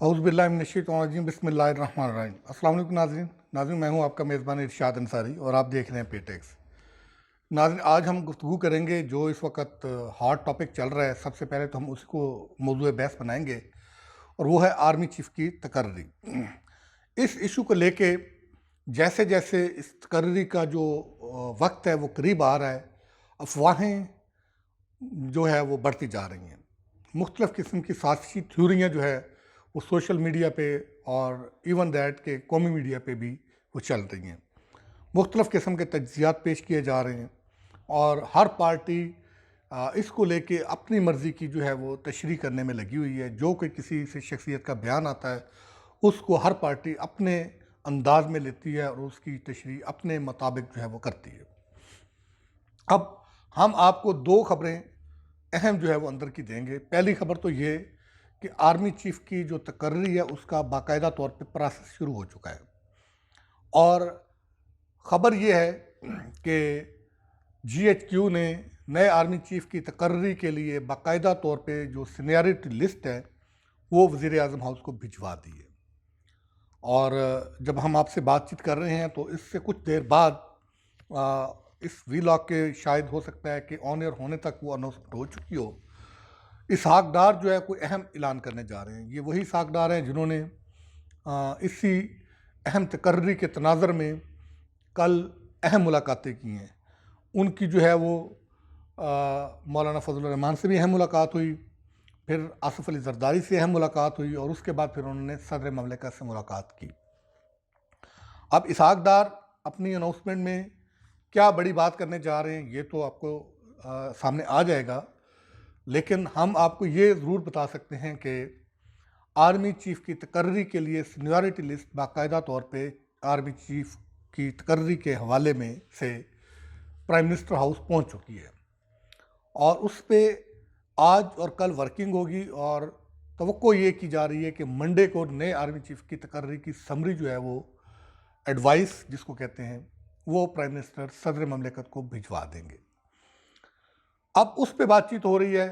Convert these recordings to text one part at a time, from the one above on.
औज़ुबिल्लाहिमिनश्शैतानिर्रजीम बिस्मिल्लाहिर्रहमानिर्रहीम। अस्सलाम वालेकुम नाज़रीन। मैं हूं आपका मेज़बान इरशाद अंसारी और आप देख रहे हैं पेटेक्स। नाज़रीन, आज हम गुफ्तगू करेंगे जो इस वक्त हॉट टॉपिक चल रहा है। सबसे पहले तो हम उसको मौज़ूए बहस बनाएंगे और वो है आर्मी चीफ़ की तकर्री। इस इशू को लेके जैसे जैसे इस तकर्री का जो वक्त है वो करीब आ रहा है, अफवाहें जो है वो बढ़ती जा रही हैं। मुख्तलिफ़ किस्म की साजिशी थ्योरियाँ जो है वो सोशल मीडिया पे और इवन दैट के कौमी मीडिया पे भी वो चल रही हैं। मुख्तलिफ़ किस्म के तज्ज़ियात पेश किए जा रहे हैं और हर पार्टी इसको लेके अपनी मर्ज़ी की जो है वो तशरीह करने में लगी हुई है। जो कोई किसी से शख्सियत का बयान आता है उसको हर पार्टी अपने अंदाज में लेती है और उसकी तशरीह अपने मुताबिक जो है वो करती है। अब हम आपको दो खबरें अहम जो है वो अंदर की देंगे। पहली खबर तो ये कि आर्मी चीफ की जो तकर्री है उसका बाकायदा तौर पे प्रोसेस शुरू हो चुका है और ख़बर ये है कि GHQ ने नए आर्मी चीफ की तकर्री के लिए बाकायदा तौर पे जो सीनियरिटी लिस्ट है वो वज़ीर आज़म हाउस को भिजवा दी है। और जब हम आपसे बातचीत कर रहे हैं तो इससे कुछ देर बाद इस वीलॉग के शायद हो सकता है कि ऑन एयर होने तक वो अनाउंसमेंट हो चुकी हो। इसहाक डार जो है कोई अहम ऐलान करने जा रहे हैं। ये वही इसहाक डार हैं जिन्होंने इसी अहम तकर्री के तनाज़र में कल अहम मुलाकातें की हैं। उनकी जो है वो मौलाना फजल रहमान से भी अहम मुलाकात हुई, फिर आसिफ अली जरदारी से अहम मुलाकात हुई और उसके बाद फिर उन्होंने सदर ममलिकत से मुलाकात की। अब इसहाक डार अपनी अनाउंसमेंट में क्या बड़ी बात करने जा रहे हैं ये तो आपको सामने आ जाएगा, लेकिन हम आपको ये ज़रूर बता सकते हैं कि आर्मी चीफ़ की तकर्री के लिए सीनियरिटी लिस्ट बाकायदा तौर पे आर्मी चीफ़ की तकर्री के हवाले में से प्राइम मिनिस्टर हाउस पहुंच चुकी है और उस पर आज और कल वर्किंग होगी और तवक्को ये की जा रही है कि मंडे को नए आर्मी चीफ़ की तकर्री की समरी जो है वो एडवाइस जिसको कहते हैं वो प्राइम मिनिस्टर सदर ममलिकत को भिजवा देंगे। अब उस पर बातचीत हो रही है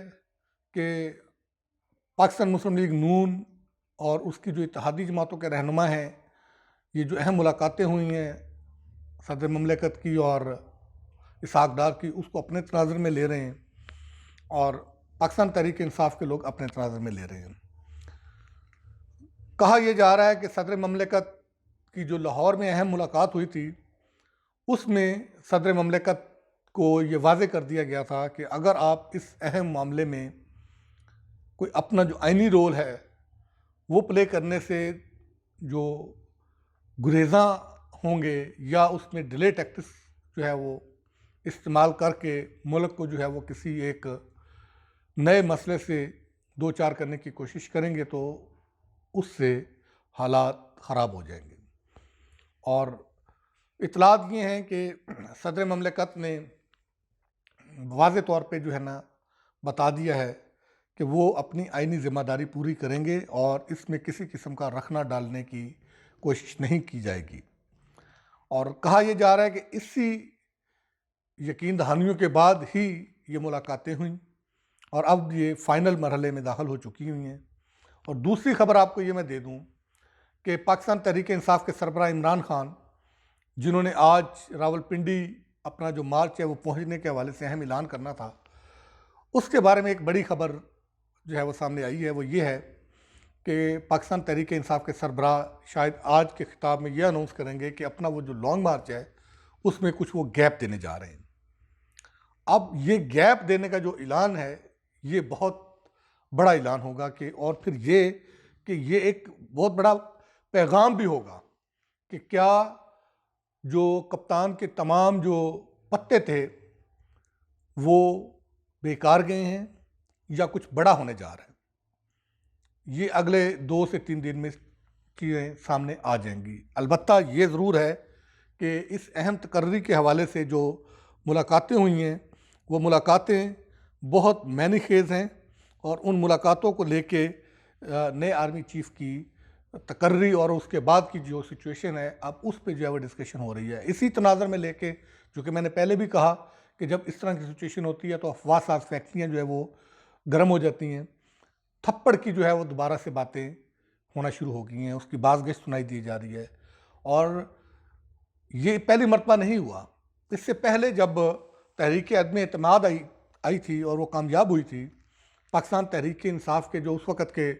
कि पाकिस्तान मुस्लिम लीग नून और उसकी जो इत्तेहादी जमातों के रहनुमा हैं, ये जो अहम मुलाकातें हुई हैं सदर ममलिकत की और इसहाक डार की, उसको अपने तनाज़ुर में ले रहे हैं और पाकिस्तान तहरीक इंसाफ के लोग अपने तनाज़ुर में ले रहे हैं। कहा यह जा रहा है कि सदर ममलिकत की जो लाहौर में अहम मुलाकात हुई थी उसमें सदर ममलिकत को ये वाज़े कर दिया गया था कि अगर आप इस अहम मामले में कोई अपना जो आइनी रोल है वो प्ले करने से जो गुरेज़ा होंगे या उसमें डिले टैक्टिक्स जो है वो इस्तेमाल करके मुल्क को जो है वो किसी एक नए मसले से दो चार करने की कोशिश करेंगे तो उससे हालात ख़राब हो जाएंगे। और इतलात ये हैं कि सदर ममलिकत ने वाज़े तौर पे जो है ना बता दिया है कि वो अपनी आइनी ज़िम्मेदारी पूरी करेंगे और इसमें किसी किस्म का रखना डालने की कोशिश नहीं की जाएगी। और कहा यह जा रहा है कि इसी यकीन दहानियों के बाद ही ये मुलाकातें हुई और अब ये फ़ाइनल मरहले में दाखिल हो चुकी हुई हैं। और दूसरी खबर आपको ये मैं दे दूँ कि पाकिस्तान तहरीक इंसाफ के सरबराह इमरान खान, जिन्होंने आज रावलपिंडी अपना जो मार्च है वो पहुंचने के हवाले से अहम ऐलान करना था, उसके बारे में एक बड़ी खबर जो है वो सामने आई है। वो ये है कि पाकिस्तान तहरीक इंसाफ के सरबराह शायद आज के खिताब में ये अनाउंस करेंगे कि अपना वो जो लॉन्ग मार्च है उसमें कुछ वो गैप देने जा रहे हैं। अब ये गैप देने का जो ऐलान है ये बहुत बड़ा ऐलान होगा कि और फिर ये एक बहुत बड़ा पैगाम भी होगा कि क्या जो कप्तान के तमाम जो पत्ते थे वो बेकार गए हैं या कुछ बड़ा होने जा रहा है। ये अगले 2 से 3 दिन में चीज़ें सामने आ जाएंगी। अलबत्ता ये ज़रूर है कि इस अहम तकर्री के हवाले से जो मुलाकातें हुई हैं वो मुलाकातें बहुत मैनीखेज़ हैं और उन मुलाकातों को लेके नए आर्मी चीफ़ की तकर्री और उसके बाद की जो सिचुएशन है अब उस पर जो है वो डिस्कशन हो रही है। इसी तनाज़र में लेके, जो कि मैंने पहले भी कहा कि जब इस तरह की सिचुएशन होती है तो अफवाह साज फैक्ट्रियाँ जो है वो गर्म हो जाती हैं, थप्पड़ की जो है वो दोबारा से बातें होना शुरू हो गई हैं, उसकी बाज़गश्त सुनाई दी जा रही है। और ये पहली मर्तबा नहीं हुआ। इससे पहले जब तहरीक अदम एतमाद आई थी और वो कामयाब हुई थी, पाकिस्तान तहरीक इंसाफ के जो उस वक़्त के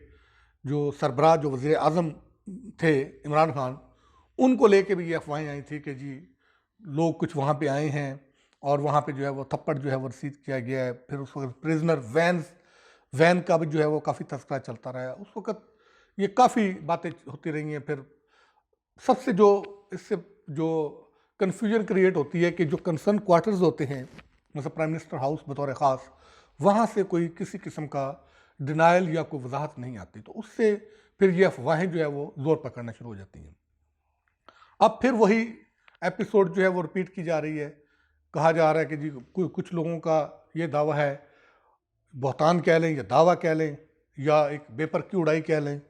जो सरबराह जो वज़ीर आज़म थे इमरान खान, उनको लेके भी ये अफवाहें आई थी कि जी लोग कुछ वहाँ पे आए हैं और वहाँ पे जो है वो थप्पड़ जो है वो रसीद किया गया है। फिर उस वक्त प्रिजनर वैन का भी जो है वो काफ़ी तस्करा चलता रहा। उस वक्त ये काफ़ी बातें होती रही हैं। फिर सबसे जो इससे जो कन्फ्यूजन क्रिएट होती है कि जो कंसर्न क्वार्टर्स होते हैं, मतलब प्राइम मिनिस्टर हाउस बतौर ख़ास, वहाँ से कोई किसी किस्म का डिनाइल या कोई वजाहत नहीं आती, तो उससे फिर ये अफवाहें जो है वो ज़ोर पकड़ना शुरू हो जाती हैं। अब फिर वही एपिसोड जो है वो रिपीट की जा रही है। कहा जा रहा है कि जी कुछ लोगों का ये दावा है, बहतान कह लें या दावा कह लें या एक बेपर की उड़ाई कह लें,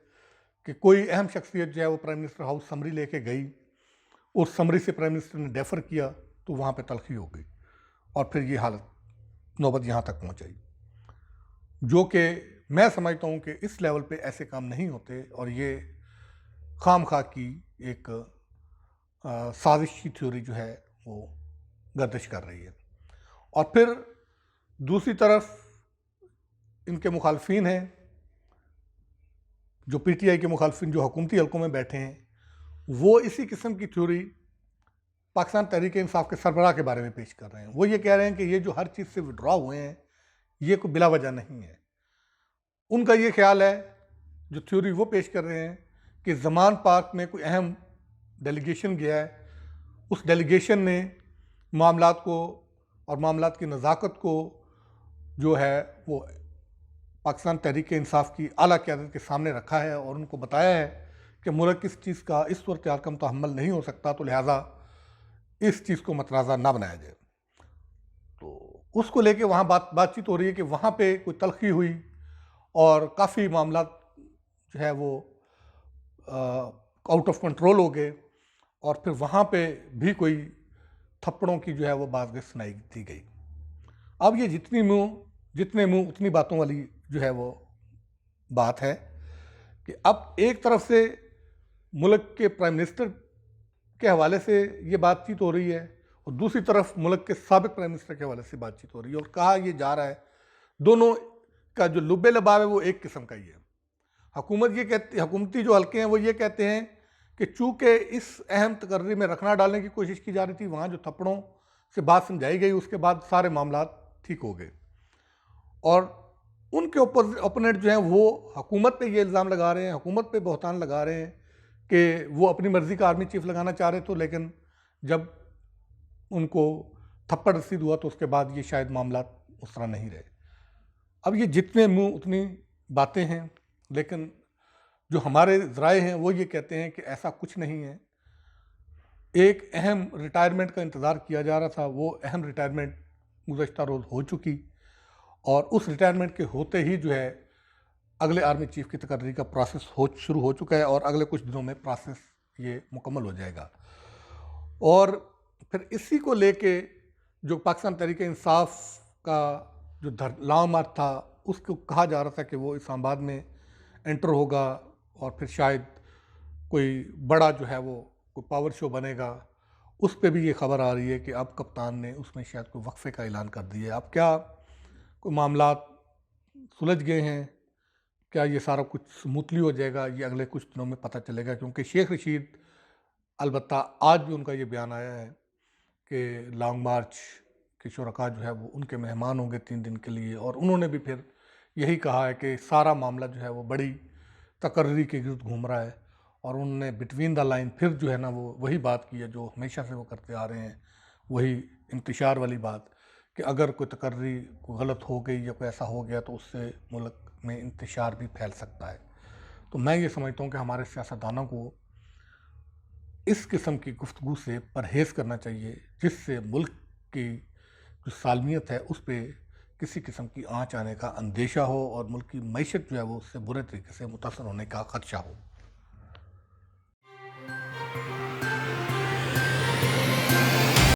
कि कोई अहम शख्सियत जो है वो प्राइम मिनिस्टर हाउस समरी लेके गई, उस समरी से प्राइम मिनिस्टर ने डेफर किया तो वहाँ पे तलखी हो गई और फिर ये हालत नौबत यहाँ तक पहुँचाई, जो कि मैं समझता हूँ कि इस लेवल पे ऐसे काम नहीं होते और ये खामखा की एक साजिश की थ्योरी जो है वो गर्दिश कर रही है। और फिर दूसरी तरफ इनके मुखालफिन हैं, जो पीटीआई के मुखालफिन जो हुकूमती हलकों में बैठे हैं, वो इसी किस्म की थ्योरी पाकिस्तान तहरीक इंसाफ के सरबराह के बारे में पेश कर रहे हैं। वो ये कह रहे हैं कि ये जो हर चीज़ से विड्रॉ हुए हैं, ये कोई बिला वजह नहीं है। उनका ये ख्याल है, जो थ्योरी वो पेश कर रहे हैं, कि ज़मान पार्क में कोई अहम डेलीगेशन गया है, उस डेलीगेशन ने मामलात को और मामलात की नज़ाकत को जो है वो पाकिस्तान तहरीक इंसाफ की आला क़यादत के सामने रखा है और उनको बताया है कि मुल्क इस चीज़ का इस सूरत हाल का मुतहम्मल नहीं हो सकता, तो लिहाजा इस चीज़ को मतनाज़ा ना बनाया जाए। तो उसको लेके वहाँ बातचीत हो रही है कि वहाँ पे कोई तलखी हुई और काफ़ी मामलात जो है वो आउट ऑफ कंट्रोल हो गए और फिर वहाँ पे भी कोई थप्पड़ों की जो है वो बाज़गश्त सुनाई दी गई। अब ये जितने मुंह उतनी बातों वाली जो है वो बात है कि अब एक तरफ से मुल्क के प्राइम मिनिस्टर के हवाले से ये बातचीत हो रही है और दूसरी तरफ मुल्क के साबिक प्राइम मिनिस्टर के हवाले से बातचीत हो रही है और कहा ये जा रहा है, दोनों का जो लुब्बे लबाव है वो एक किस्म का ही है। हुकूमती जो हल्के हैं वो ये कहते हैं कि चूँकि इस अहम तकर्री में रखना डालने की कोशिश की जा रही थी, वहाँ जो थप्पड़ों से बात समझाई गई उसके बाद सारे मामलात ठीक हो गए। और उनके ओपोनेंट जो हैं वो हुकूमत पे ये इल्ज़ाम लगा रहे हैं, हुकूमत पे बहतान लगा रहे हैं कि वो अपनी मर्ज़ी का आर्मी चीफ लगाना चाह रहे थे, लेकिन जब उनको थप्पड़ रसीद हुआ तो उसके बाद ये शायद मामलात उस तरह नहीं रहे। अब ये जितने मुँह उतनी बातें हैं, लेकिन जो हमारे ज़राए हैं वो ये कहते हैं कि ऐसा कुछ नहीं है। एक अहम रिटायरमेंट का इंतज़ार किया जा रहा था, वो अहम रिटायरमेंट गुज़श्ता रोज़ हो चुकी और उस रिटायरमेंट के होते ही जो है अगले आर्मी चीफ की तकर्री का प्रोसेस शुरू हो चुका है और अगले कुछ दिनों में प्रोसेस ये मुकम्मल हो जाएगा। और फिर इसी को लेके जो पाकिस्तान तहरीक इंसाफ का जो लॉन्ग मार्च था, उसको कहा जा रहा था कि वो इस्लामाबाद में एंटर होगा और फिर शायद कोई बड़ा जो है वो कोई पावर शो बनेगा। उस पे भी ये खबर आ रही है कि अब कप्तान ने उसमें शायद कोई वक्फे का ऐलान कर दिया। अब क्या कोई मामलात सुलझ गए हैं, क्या ये सारा कुछ स्मूथली हो जाएगा, ये अगले कुछ दिनों में पता चलेगा। क्योंकि शेख रशीद अलबत्ता आज भी उनका ये बयान आया है कि लॉन्ग मार्च के शुरका जो है वो उनके मेहमान होंगे 3 दिन के लिए, और उन्होंने भी फिर यही कहा है कि सारा मामला जो है वो बड़ी तकर्री के गिर्द घूम रहा है। और उन्होंने बिटवीन द लाइन फिर जो है ना वो वही बात की है जो हमेशा से वो करते आ रहे हैं, वही इंतशार वाली बात कि अगर कोई तकर्री कोई गलत हो गई या कोई ऐसा हो गया तो उससे मुल्क में इंतशार भी फैल सकता है। तो मैं ये समझता हूँ कि हमारे सियासतदानों को इस किस्म की गुफ्तगू से परहेज़ करना चाहिए, जिससे मुल्क की जो सालमियत है उस पर किसी किस्म की आँच आने का अंदेशा हो और मुल्क की मईशत जो है वो उससे बुरे तरीके से मुतासर होने का ख़दशा हो।